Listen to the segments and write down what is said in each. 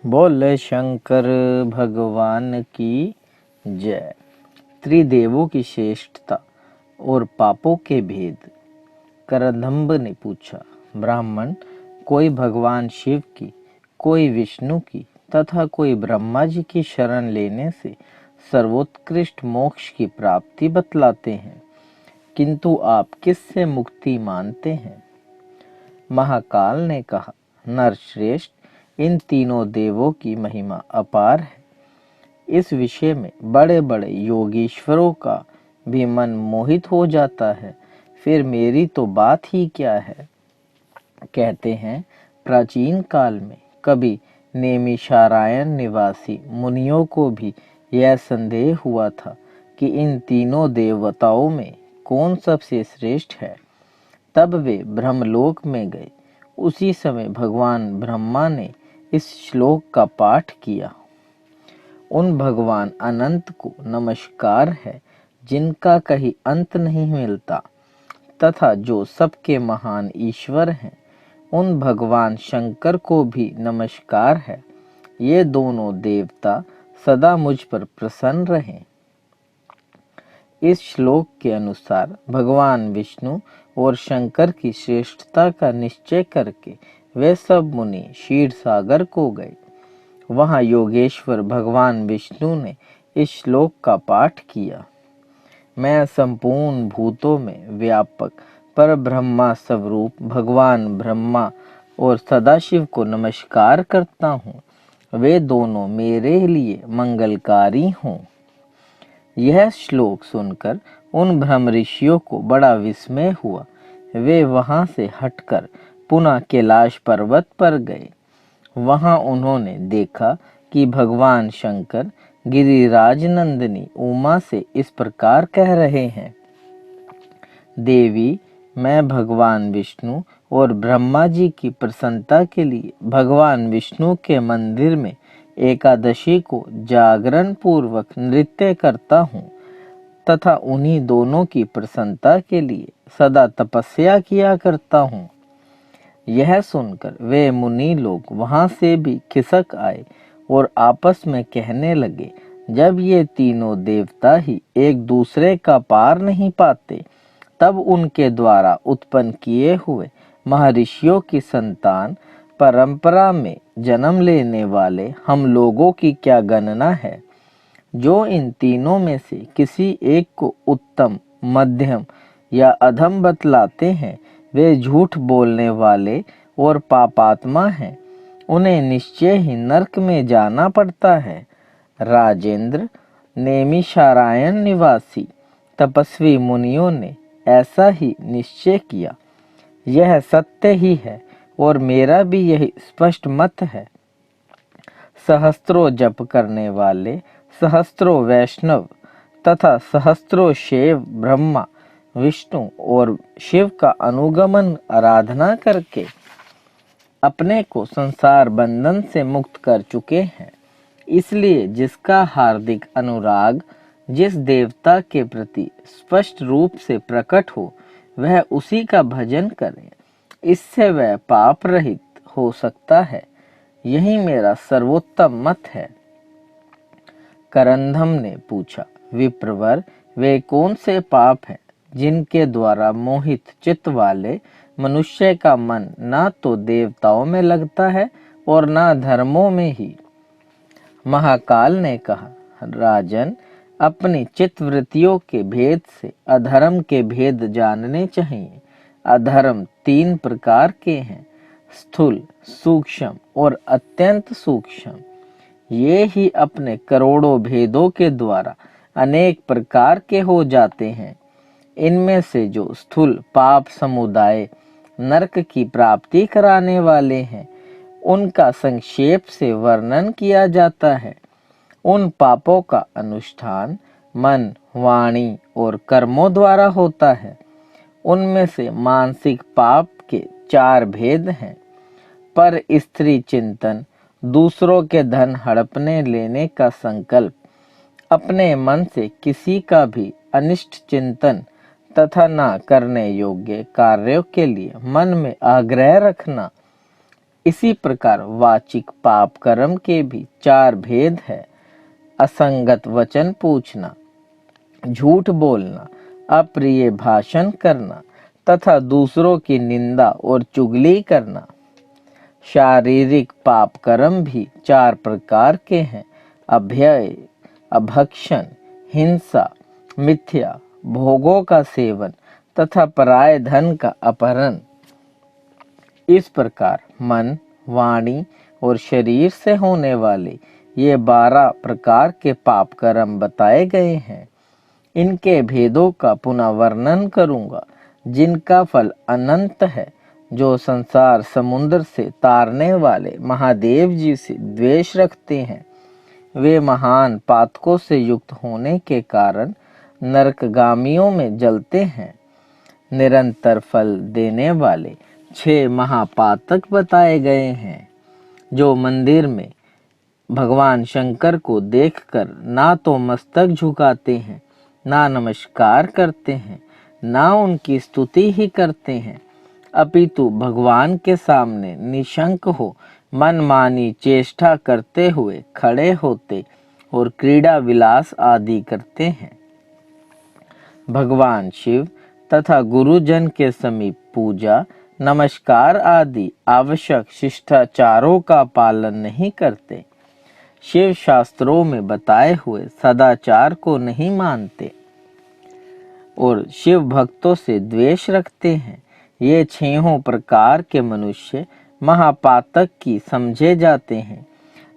बोले शंकर भगवान की जय। त्रिदेवों की श्रेष्ठता और पापों के भेद। करदम्ब ने पूछा, ब्राह्मण, कोई भगवान शिव की, कोई विष्णु की तथा कोई ब्रह्मा जी की शरण लेने से सर्वोत्कृष्ट मोक्ष की प्राप्ति बतलाते हैं, किंतु आप किससे मुक्ति मानते हैं? महाकाल ने कहा, नरश्रेष्ठ, इन तीनों देवों की महिमा अपार है। इस विषय में बड़े बड़े योगीश्वरों का भी मन मोहित हो जाता है, फिर मेरी तो बात ही क्या है। कहते हैं, प्राचीन काल में कभी नेमिषारण्य निवासी मुनियों को भी यह संदेह हुआ था कि इन तीनों देवताओं में कौन सबसे श्रेष्ठ है। तब वे ब्रह्मलोक में गए। उसी समय भगवान ब्रह्मा ने इस श्लोक का पाठ किया। उन भगवान अनंत को नमस्कार है, जिनका कहीं अंत नहीं मिलता, तथा जो सबके महान ईश्वर हैं। उन भगवान शंकर को भी नमस्कार है। ये दोनों देवता सदा मुझ पर प्रसन्न रहें। इस श्लोक के अनुसार भगवान विष्णु और शंकर की श्रेष्ठता का निश्चय करके वे सब मुनि क्षीर सागर को गए। वहां योगेश्वर भगवान विष्णु ने इस श्लोक का पाठ किया। मैं संपूर्ण भूतों में व्यापक पर ब्रह्मा स्वरूप भगवान ब्रह्मा और सदाशिव को नमस्कार करता हूँ। वे दोनों मेरे लिए मंगलकारी हों। यह श्लोक सुनकर उन ब्रह्म ऋषियों को बड़ा विस्मय हुआ। वे वहां से हटकर पुनः कैलाश पर्वत पर गए। वहां उन्होंने देखा कि भगवान शंकर गिरिराज नंदिनी उमा से इस प्रकार कह रहे हैं, देवी, मैं भगवान विष्णु और ब्रह्मा जी की प्रसन्नता के लिए भगवान विष्णु के मंदिर में एकादशी को जागरण पूर्वक नृत्य करता हूँ तथा उन्हीं दोनों की प्रसन्नता के लिए सदा तपस्या किया करता हूँ। यह सुनकर वे मुनि लोग वहां से भी खिसक आए और आपस में कहने लगे, जब ये तीनों देवता ही एक दूसरे का पार नहीं पाते, तब उनके द्वारा उत्पन्न किए हुए महर्षियों की संतान परंपरा में जन्म लेने वाले हम लोगों की क्या गणना है। जो इन तीनों में से किसी एक को उत्तम, मध्यम या अधम बतलाते हैं, वे झूठ बोलने वाले और पापात्मा हैं। उन्हें निश्चय ही नरक में जाना पड़ता है। राजेंद्र, नेमिषारण्य निवासी तपस्वी मुनियों ने ऐसा ही निश्चय किया। यह सत्य ही है और मेरा भी यही स्पष्ट मत है। सहस्त्रों जप करने वाले, सहस्त्रों वैष्णव तथा सहस्त्रों शैव ब्रह्मा, विष्णु और शिव का अनुगमन आराधना करके अपने को संसार बंधन से मुक्त कर चुके हैं। इसलिए जिसका हार्दिक अनुराग जिस देवता के प्रति स्पष्ट रूप से प्रकट हो, वह उसी का भजन करे। इससे वह पाप रहित हो सकता है। यही मेरा सर्वोत्तम मत है। करंदम ने पूछा, विप्रवर, वे कौन से पाप हैं जिनके द्वारा मोहित चित्त वाले मनुष्य का मन ना तो देवताओं में लगता है और ना धर्मों में ही? महाकाल ने कहा, राजन, अपनी चित्तवृत्तियों के भेद से अधर्म के भेद जानने चाहिए। अधर्म 3 प्रकार के हैं, स्थूल, सूक्ष्म और अत्यंत सूक्ष्म। ये ही अपने करोड़ों भेदों के द्वारा अनेक प्रकार के हो जाते हैं। इनमें से जो स्थूल पाप समुदाय नरक की प्राप्ति कराने वाले हैं, उनका संक्षेप से वर्णन किया जाता है। उन पापों का अनुष्ठान मन, वाणी और कर्मों द्वारा होता है। उनमें से मानसिक पाप के 4 भेद हैं। पर स्त्री चिंतन, दूसरों के धन हड़पने लेने का संकल्प, अपने मन से किसी का भी अनिष्ट चिंतन तथा ना करने योग्य कार्यों के लिए मन में आग्रह रखना, इसी प्रकार वाचिक पाप कर्म के भी 4 भेद है। असंगत वचन पूछना, झूठ बोलना, अप्रिय भाषण करना तथा दूसरों की निंदा और चुगली करना। शारीरिक पाप कर्म भी 4 प्रकार के हैं। अभय, अभक्षण, हिंसा, मिथ्या, भोगों का सेवन तथा पराये धन का अपहरण। इस प्रकार मन, वाणी और शरीर से होने वाले ये 12 प्रकार के पाप कर्म बताए गए हैं। इनके भेदों का पुनः वर्णन करूंगा, जिनका फल अनंत है। जो संसार समुद्र से तारने वाले महादेव जी से द्वेष रखते हैं, वे महान पातकों से युक्त होने के कारण नरकगामियों में जलते हैं। निरंतर फल देने वाले 6 महापातक बताए गए हैं। जो मंदिर में भगवान शंकर को देखकर ना तो मस्तक झुकाते हैं, ना नमस्कार करते हैं, ना उनकी स्तुति ही करते हैं, अपितु भगवान के सामने निशंक हो मनमानी चेष्टा करते हुए खड़े होते और क्रीड़ा विलास आदि करते हैं। भगवान शिव तथा गुरुजन के समीप पूजा, नमस्कार आदि आवश्यक शिष्टाचारों का पालन नहीं करते। शिव शास्त्रों में बताए हुए सदाचार को नहीं मानते और शिव भक्तों से द्वेष रखते हैं। ये 6 प्रकार के मनुष्य महापातक की समझे जाते हैं।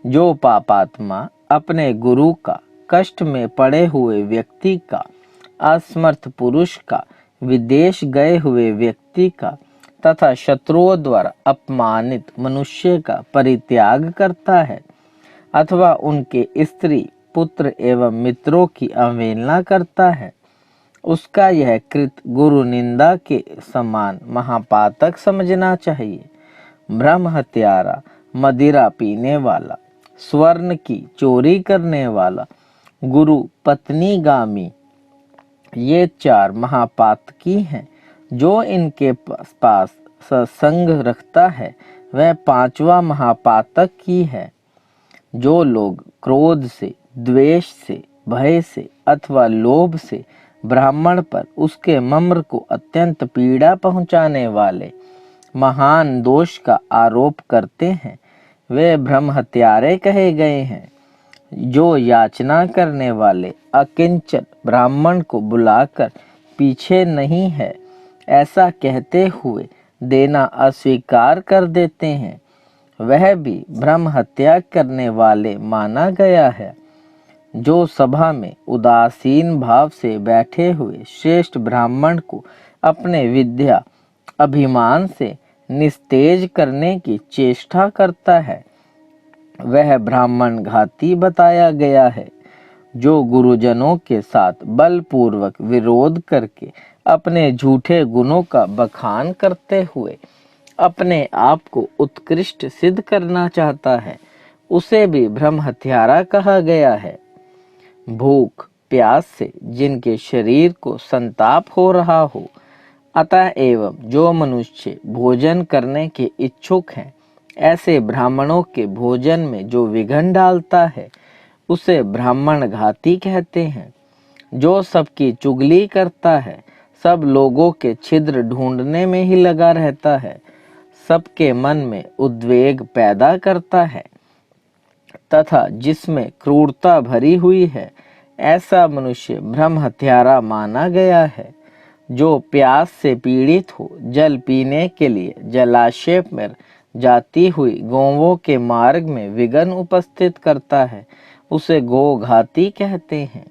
जो पापात्मा अपने गुरु का, कष्ट में पड़े हुए व्यक्ति का, असमर्थ पुरुष का, विदेश गए हुए व्यक्ति का तथा शत्रुओं द्वारा अपमानित मनुष्य का परित्याग करता है अथवा उनके स्त्री, पुत्र एवं मित्रों की अवहेलना करता है, उसका यह कृत गुरु निंदा के समान महापातक समझना चाहिए। ब्रह्म हत्यारा, मदिरा पीने वाला, स्वर्ण की चोरी करने वाला, गुरु पत्नी गामी, ये 4 महापातकी हैं। जो इनके पास सत्संग रखता है वह 5वां महापातक की है। जो लोग क्रोध से, द्वेष से, भय से अथवा लोभ से ब्राह्मण पर उसके मम्र को अत्यंत पीड़ा पहुंचाने वाले महान दोष का आरोप करते हैं, वे ब्रह्म हत्यारे कहे गए हैं। जो याचना करने वाले अकिंचन ब्राह्मण को बुलाकर पीछे नहीं है ऐसा कहते हुए देना अस्वीकार कर देते हैं, वह भी ब्रह्म हत्या करने वाले माना गया है। जो सभा में उदासीन भाव से बैठे हुए श्रेष्ठ ब्राह्मण को अपने विद्या अभिमान से निस्तेज करने की चेष्टा करता है, वह ब्राह्मण घाती बताया गया है। जो गुरुजनों के साथ बलपूर्वक विरोध करके अपने झूठे गुणों का बखान करते हुए अपने आप को उत्कृष्ट सिद्ध करना चाहता है, उसे भी ब्रह्म हत्यारा कहा गया है। भूख प्यास से जिनके शरीर को संताप हो रहा हो, अतः एवं जो मनुष्य भोजन करने के इच्छुक हैं, ऐसे ब्राह्मणों के भोजन में जो विघ्न डालता है, उसे ब्राह्मण घाती कहते हैं। जो सबकी चुगली करता है, सब लोगों के छिद्र ढूंढने में ही लगा रहता है, सबके मन में उद्वेग पैदा करता है तथा जिसमें क्रूरता भरी हुई है, ऐसा मनुष्य ब्रह्म हत्यारा माना गया है। जो प्यास से पीड़ित हो जल पीने के लिए जलाशय में जाती हुई गौवों के मार्ग में विघ्न उपस्थित करता है, उसे गोघाती कहते हैं।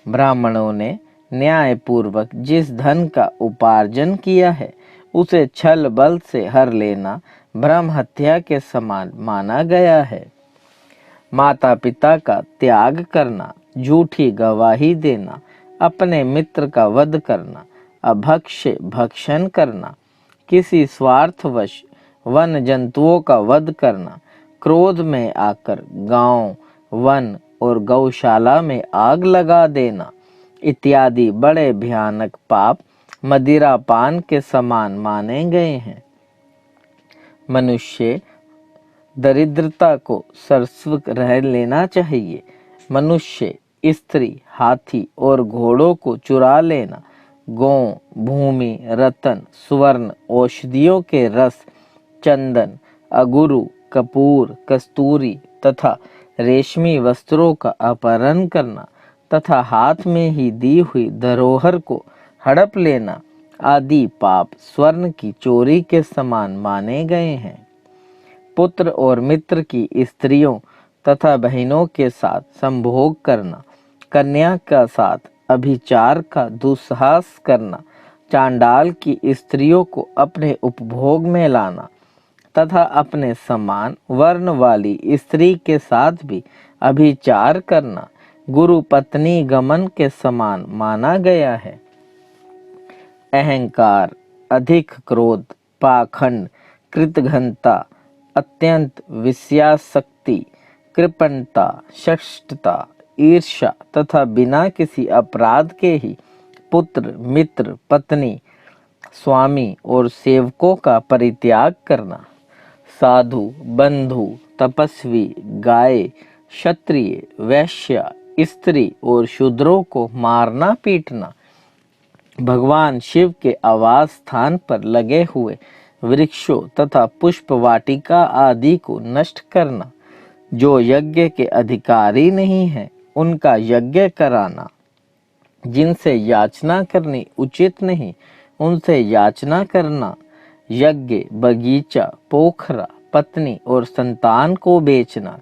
ब्राह्मणों ने न्याय पूर्वक जिस धन का उपार्जन किया है, उसे छल बल से हर लेना ब्रह्म हत्या के समान माना गया है। माता पिता का त्याग करना, झूठी गवाही देना, अपने मित्र का वध करना, अभक्ष्य भक्षण करना, किसी स्वार्थवश वन जंतुओं का वध करना, क्रोध में आकर गांव, वन और गौशाला में आग लगा देना इत्यादि बड़े भयानक पाप मदिरा पान के समान माने गए हैं। मनुष्य दरिद्रता को सर्वस्व रह लेना चाहिए। मनुष्य, स्त्री, हाथी और घोड़ों को चुरा लेना, गौ, भूमि, रत्न, स्वर्ण, औषधियों के रस, चंदन, अगुरु, कपूर, कस्तूरी तथा रेशमी वस्त्रों का अपहरण करना तथा हाथ में ही दी हुई धरोहर को हड़प लेना आदि पाप स्वर्ण की चोरी के समान माने गए हैं। पुत्र और मित्र की स्त्रियों तथा बहनों के साथ संभोग करना, कन्या का साथ अभिचार का दुस्साहस करना, चांडाल की स्त्रियों को अपने उपभोग में लाना तथा अपने समान वर्ण वाली स्त्री के साथ भी अभिचार करना गुरु पत्नी गमन के समान माना गया है। अहंकार, अधिक क्रोध, पाखंड, कृतघ्नता, अत्यंत विषयासक्ति, कृपणता, शिष्टता, ईर्ष्या तथा बिना किसी अपराध के ही पुत्र, मित्र, पत्नी, स्वामी और सेवकों का परित्याग करना, साधु, बंधु, तपस्वी, गाय, क्षत्रिय, वैश्य, स्त्री और शूद्रों को मारना पीटना, भगवान शिव के आवास स्थान पर लगे हुए वृक्षों तथा पुष्प वाटिका आदि को नष्ट करना, जो यज्ञ के अधिकारी नहीं है उनका यज्ञ कराना, जिनसे याचना करनी उचित नहीं उनसे याचना करना, यज्ञ, बगीचा, पोखरा, पत्नी और संतान को बेचना,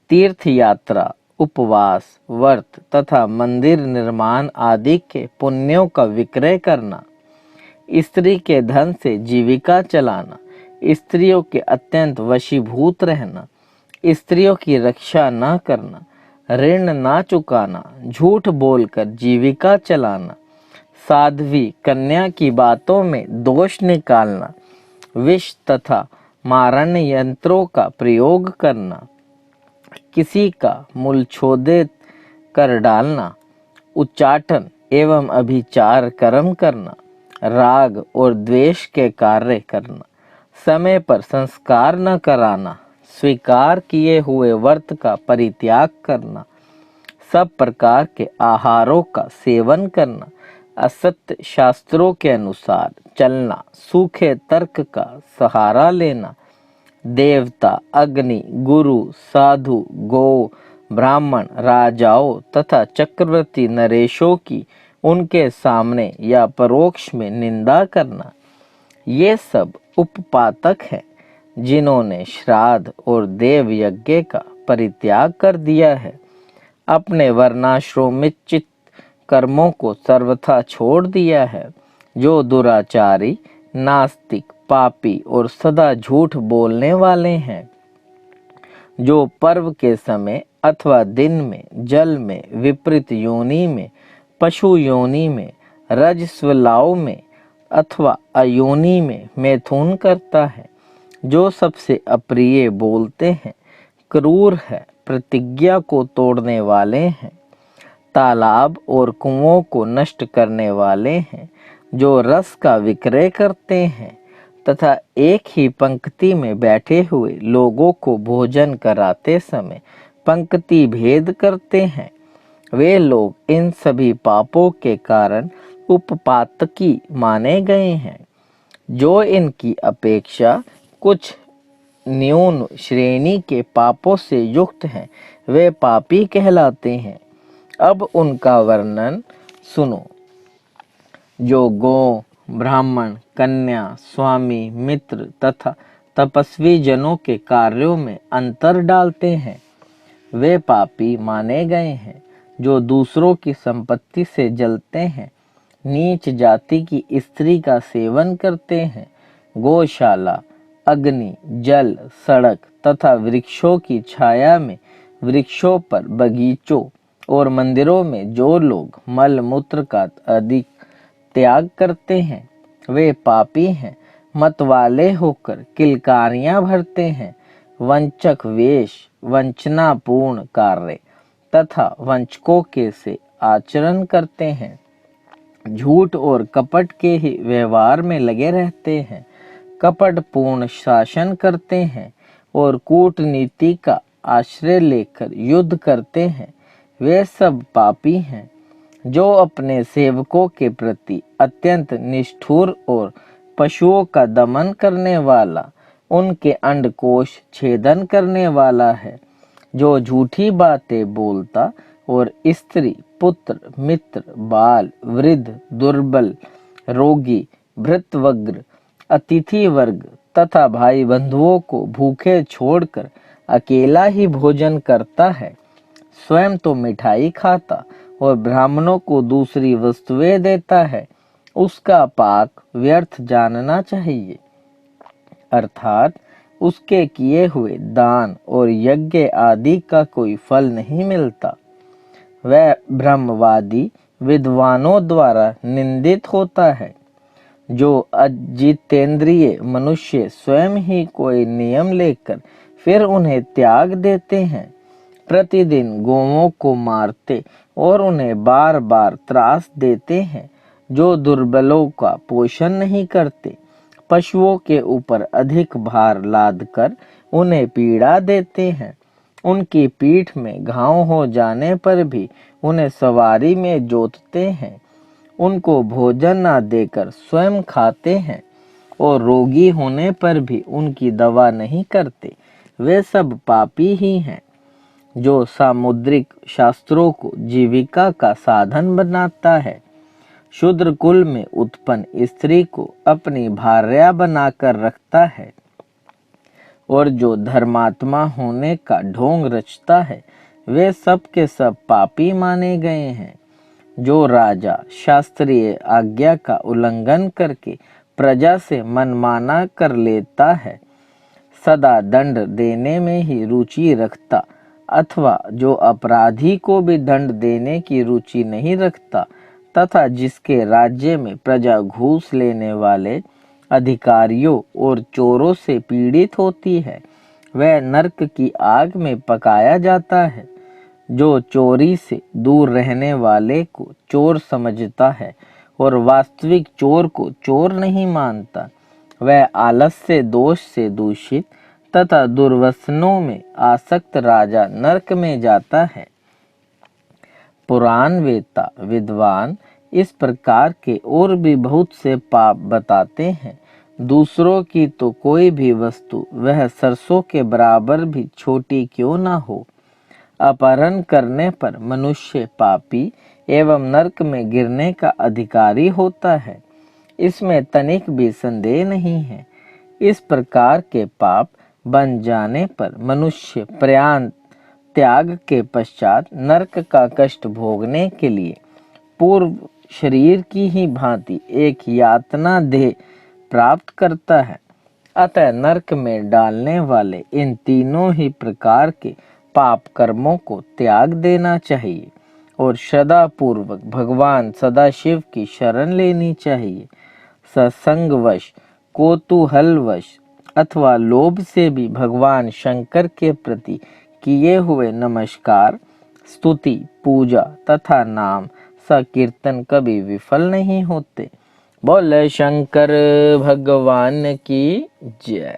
तीर्थ यात्रा, उपवास, व्रत तथा मंदिर निर्माण आदि के पुण्यों का विक्रय करना, स्त्री के धन से जीविका चलाना, स्त्रियों के अत्यंत वशीभूत रहना, स्त्रियों की रक्षा न करना, ऋण ना चुकाना, झूठ बोलकर जीविका चलाना, साध्वी कन्या की बातों में दोष निकालना, विष तथा मारण यंत्रों का प्रयोग करना, किसी का मूलछोदित कर डालना, उच्चाटन एवं अभिचार कर्म करना, राग और द्वेष के कार्य करना, समय पर संस्कार न कराना, स्वीकार किए हुए व्रत का परित्याग करना, सब प्रकार के आहारों का सेवन करना, असत्य शास्त्रों के अनुसार चलना, सूखे तर्क का सहारा लेना, देवता, अग्नि, गुरु, साधु, गौ, ब्राह्मण, राजाओं तथा चक्रवर्ती नरेशों की उनके सामने या परोक्ष में निंदा करना, ये सब उपपातक हैं जिन्होंने श्राद्ध और देव यज्ञ का परित्याग कर दिया है, अपने वर्णाश्रमित कर्मों को सर्वथा छोड़ दिया है। जो दुराचारी, नास्तिक, पापी और सदा झूठ बोलने वाले हैं, जो पर्व के समय अथवा दिन में, जल में, विपरीत योनि में, पशु योनि में, रजस्वलाओं में अथवा अयोनि में मैथुन करता है, जो सबसे अप्रिय बोलते हैं, क्रूर है, प्रतिज्ञा को तोड़ने वाले हैं, तालाब और कुओं को नष्ट करने वाले हैं, जो रस का विक्रय करते हैं तथा एक ही पंक्ति में बैठे हुए लोगों को भोजन कराते समय पंक्ति भेद करते हैं, वे लोग इन सभी पापों के कारण उपपातकी माने गए हैं। जो इनकी अपेक्षा कुछ न्यून श्रेणी के पापों से युक्त हैं, वे पापी कहलाते हैं। अब उनका वर्णन सुनो। जो गौ, ब्राह्मण, कन्या, स्वामी, मित्र तथा तपस्वी जनों के कार्यों में अंतर डालते हैं, वे पापी माने गए हैं। जो दूसरों की संपत्ति से जलते हैं, नीच जाति की स्त्री का सेवन करते हैं, गौशाला, अग्नि, जल, सड़क तथा वृक्षों की छाया में, वृक्षों पर, बगीचों और मंदिरों में जो लोग मल मूत्र का अधिक त्याग करते हैं, वे पापी हैं। मत वाले होकर किलकारियां भरते हैं, वंचक वेश, वंचनापूर्ण कार्य तथा वंचकों के से आचरण करते हैं, झूठ और कपट के ही व्यवहार में लगे रहते हैं, कपटपूर्ण शासन करते हैं और कूटनीति का आश्रय लेकर युद्ध करते हैं, वे सब पापी हैं। जो अपने सेवकों के प्रति अत्यंत निष्ठुर और पशुओं का दमन करने वाला, उनके अंडकोश छेदन करने वाला है, जो झूठी बातें बोलता और स्त्री, पुत्र, मित्र, बाल, वृद्ध, दुर्बल, रोगी, भृतवग्र, अतिथि वर्ग तथा भाई बंधुओं को भूखे छोड़कर अकेला ही भोजन करता है, स्वयं तो मिठाई खाता और ब्राह्मणों को दूसरी वस्तुएं देता है, उसका पाक व्यर्थ जानना चाहिए। अर्थात उसके किए हुए दान और यज्ञ आदि का कोई फल नहीं मिलता। वह ब्रह्मवादी विद्वानों द्वारा निंदित होता है। जो अजितेंद्रिय मनुष्य स्वयं ही कोई नियम लेकर फिर उन्हें त्याग देते हैं, प्रतिदिन गौओं को मारते और उन्हें बार बार त्रास देते हैं, जो दुर्बलों का पोषण नहीं करते, पशुओं के ऊपर अधिक भार लादकर उन्हें पीड़ा देते हैं, उनकी पीठ में घाव हो जाने पर भी उन्हें सवारी में जोतते हैं, उनको भोजन न देकर स्वयं खाते हैं और रोगी होने पर भी उनकी दवा नहीं करते, वे सब पापी ही हैं। जो सामुद्रिक शास्त्रों को जीविका का साधन बनाता है, शूद्र कुल में उत्पन्न स्त्री को अपनी भार्या बनाकर रखता है और जो धर्मात्मा होने का ढोंग रचता है, वे सब के सब पापी माने गए हैं। जो राजा शास्त्रीय आज्ञा का उल्लंघन करके प्रजा से मनमाना कर लेता है, सदा दंड देने में ही रुचि रखता, अथवा जो अपराधी को भी दंड देने की रुचि नहीं रखता, तथा जिसके राज्य में प्रजा घूस लेने वाले अधिकारियों और चोरों से पीड़ित होती है, वह नरक की आग में पकाया जाता है। जो चोरी से दूर रहने वाले को चोर समझता है और वास्तविक चोर को चोर नहीं मानता, वह आलस्य दोष से दूषित तथा दुर्व्यसनों में आसक्त राजा नरक में जाता है। पुराण वेता विद्वान इस प्रकार के और भी बहुत से पाप बताते हैं। दूसरों की तो कोई भी वस्तु वह सरसों के बराबर भी छोटी क्यों ना हो, अपहरण करने पर मनुष्य पापी एवं नरक में गिरने का अधिकारी होता है, इसमें तनिक भी संदेह नहीं है। इस प्रकार के पाप बन जाने पर मनुष्य प्राण त्याग के पश्चात नरक का कष्ट भोगने के लिए पूर्व शरीर की ही भांति एक यातना देह प्राप्त करता है। अतः नरक में डालने वाले इन तीनों ही प्रकार के पाप कर्मों को त्याग देना चाहिए और श्रद्धा पूर्वक भगवान सदाशिव की शरण लेनी चाहिए। सत्संगवश, कौतूहलवश अथवा लोभ से भी भगवान शंकर के प्रति किए हुए नमस्कार, स्तुति, पूजा तथा नाम संकीर्तन कभी विफल नहीं होते। बोले शंकर भगवान की जय।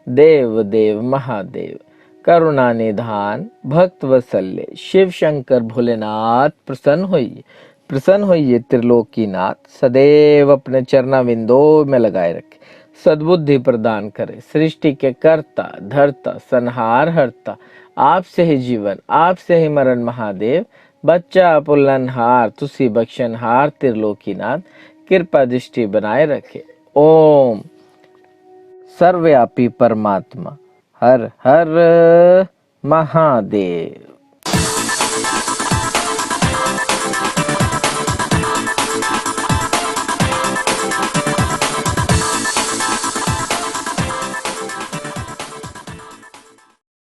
देव देव महादेव करुणा निधान भक्त वत्सल्य शिव शंकर भोलेनाथ प्रसन्न होइए त्रिलोकीनाथ, सदैव अपने चरना विंदों में लगाए रखे, सद्बुद्धि प्रदान करे, सृष्टि के कर्ता धर्ता संहार हरता, आपसे ही जीवन आपसे ही मरण महादेव, बच्चा पुल्लनहार तुसी बख्शनहार त्रिलोकीनाथ, कृपा दृष्टि बनाए रखे। ओम सर्वव्यापी परमात्मा हर हर महादेव।